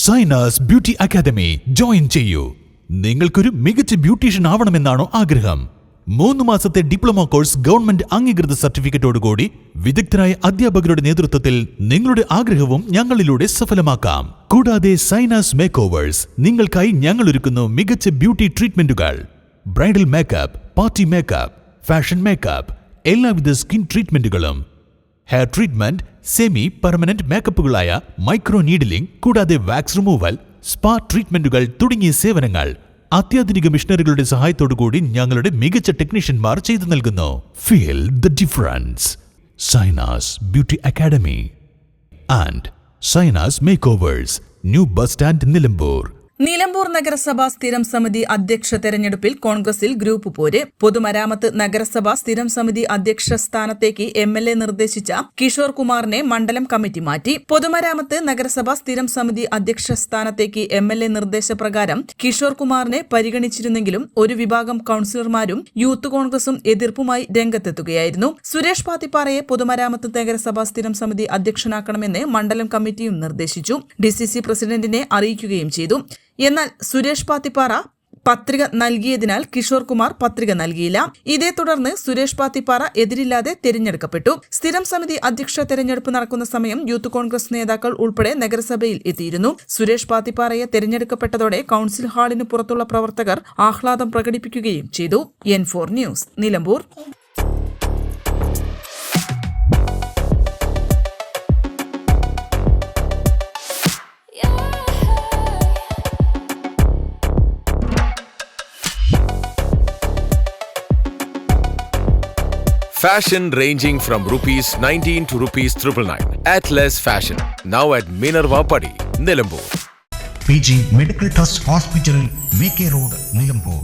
Sainas beauty academy join ചെയ്യൂ. നിങ്ങൾക്കൊരു മികച്ച ബ്യൂട്ടീഷ്യൻ ആവണമെന്നാണോ ആഗ്രഹം? 3 മാസത്തെ ഡിപ്ലോമ കോഴ്സ് ഗവൺമെന്റ് അംഗീകൃത സർട്ടിഫിക്കറ്റോടുകൂടി വിദഗ്ധരായ അധ്യാപകരുടെ നേതൃത്വത്തിൽ നിങ്ങളുടെ ആഗ്രഹവും ഞങ്ങളിലൂടെ സഫലമാക്കാം. കൂടാതെ സൈനാസ് മേക്ക് ഓവേഴ്സ് നിങ്ങൾക്കായി ഞങ്ങൾ ഒരുക്കുന്നു മികച്ച ബ്യൂട്ടി ട്രീറ്റ്മെന്റുകൾ. Bridal makeup, party makeup, fashion makeup, എല്ലാവിധ സ്കിൻ ട്രീറ്റ്മെന്റുകളും, ഹെയർ ട്രീറ്റ്മെന്റ്, സെമി പെർമനന്റ് മേക്കപ്പുകളായ മൈക്രോ നീഡിലിംഗ്, കൂടാതെ വാക്സ് റിമൂവൽ, സ്പാ ട്രീറ്റ്മെന്റുകൾ തുടങ്ങിയ സേവനങ്ങൾ അത്യാധുനിക മിഷനറികളുടെ സഹായത്തോടുകൂടി ഞങ്ങളുടെ മികച്ച ടെക്നീഷ്യന്മാർ ചെയ്തു നൽകുന്നു. Feel the difference. Zainas beauty academy and Zainas makeovers, new bus stand, Nilambur. Nilambur നഗരസഭാ സ്ഥിരം സമിതി അധ്യക്ഷ തെരഞ്ഞെടുപ്പിൽ കോൺഗ്രസിൽ ഗ്രൂപ്പ് പോര്. പൊതുമരാമത്ത് നഗരസഭാ സ്ഥിരം സമിതി അധ്യക്ഷ സ്ഥാനത്തേക്ക് MLA നിർദ്ദേശിച്ച കിഷോർ കുമാറിനെ മണ്ഡലം കമ്മിറ്റി മാറ്റി. പൊതുമരാമത്ത് നഗരസഭാ സ്ഥിരം സമിതി അധ്യക്ഷ സ്ഥാനത്തേക്ക് MLA നിർദ്ദേശപ്രകാരം കിഷോർ കുമാറിനെ പരിഗണിച്ചിരുന്നെങ്കിലും ഒരു വിഭാഗം കൌൺസിലർമാരും യൂത്ത് കോൺഗ്രസും എതിർപ്പുമായി രംഗത്തെത്തുകയായിരുന്നു. സുരേഷ് പാത്തിപ്പാറയെ പൊതുമരാമത്ത് നഗരസഭാ സ്ഥിരം സമിതി അധ്യക്ഷനാക്കണമെന്ന് മണ്ഡലം കമ്മിറ്റിയും നിർദ്ദേശിച്ചു. DCC പ്രസിഡന്റിനെ അറിയിക്കുകയും ചെയ്തു. എന്നാൽ സുരേഷ് പാത്തിപ്പാറ പത്രിക നൽകിയതിനാൽ കിഷോർ കുമാർ പത്രിക നൽകിയില്ല. ഇതേ തുടർന്ന് സുരേഷ് പാത്തിപ്പാറ എതിരില്ലാതെ തെരഞ്ഞെടുക്കപ്പെട്ടു. സ്ഥിരം സമിതി അധ്യക്ഷ തെരഞ്ഞെടുപ്പ് നടക്കുന്ന സമയം യൂത്ത് കോൺഗ്രസ് നേതാക്കൾ ഉൾപ്പെടെ നഗരസഭയിൽ എത്തിയിരുന്നു. സുരേഷ് പാത്തിപ്പാറയെ തെരഞ്ഞെടുക്കപ്പെട്ടതോടെ കൌൺസിൽ ഹാളിന് പുറത്തുള്ള പ്രവർത്തകർ ആഹ്ലാദം പ്രകടിപ്പിക്കുകയും ചെയ്തു. N4 news, Nilambur. Fashion ranging from ₹19 to ₹999. Atlas Fashion, now at Minerva Padi, Nilambur. PG Medical Trust Hospital, VK Road, Nilambur.